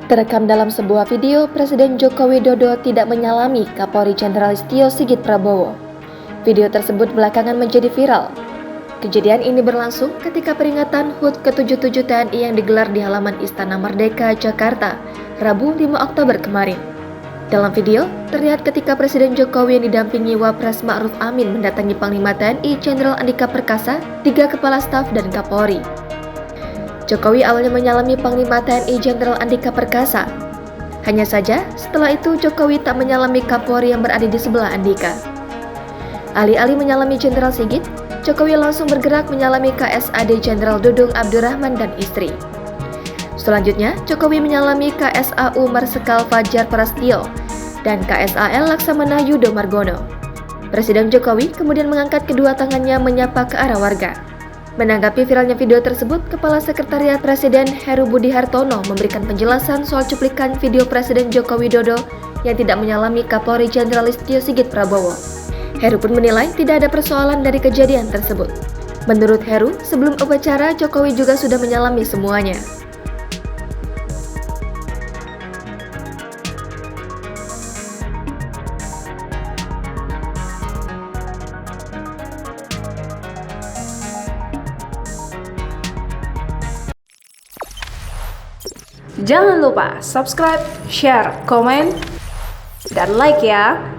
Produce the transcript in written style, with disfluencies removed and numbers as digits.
Terekam dalam sebuah video, Presiden Joko Widodo tidak menyalami Kapolri Jenderal Listio Sigit Prabowo. Video tersebut belakangan menjadi viral. Kejadian ini berlangsung ketika peringatan HUT ke-77 TNI yang digelar di halaman Istana Merdeka, Jakarta, Rabu 5 Oktober kemarin. Dalam video, terlihat ketika Presiden Jokowi yang didampingi Wapres Ma'ruf Amin mendatangi Panglima TNI Jenderal Andika Perkasa, 3 kepala staf dan Kapolri. Jokowi awalnya menyalami Panglima TNI Jenderal Andika Perkasa. Hanya saja, setelah itu Jokowi tak menyalami Kapolri yang berada di sebelah Andika. Alih-alih menyalami Jenderal Sigit, Jokowi langsung bergerak menyalami KSAD Jenderal Dudung Abdurrahman dan istri. Selanjutnya, Jokowi menyalami KSAU Marsikal Fajar Prastio dan KSAL Laksamana Yudo Margono. Presiden Jokowi kemudian mengangkat kedua tangannya menyapa ke arah warga. Menanggapi viralnya video tersebut, Kepala Sekretariat Presiden Heru Budi Hartono memberikan penjelasan soal cuplikan video Presiden Joko Widodo yang tidak menyalami Kapolri Jenderal Listio Sigit Prabowo. Heru pun menilai tidak ada persoalan dari kejadian tersebut. Menurut Heru, sebelum upacara Jokowi juga sudah menyalami semuanya. Jangan lupa subscribe, share, komen, dan like ya!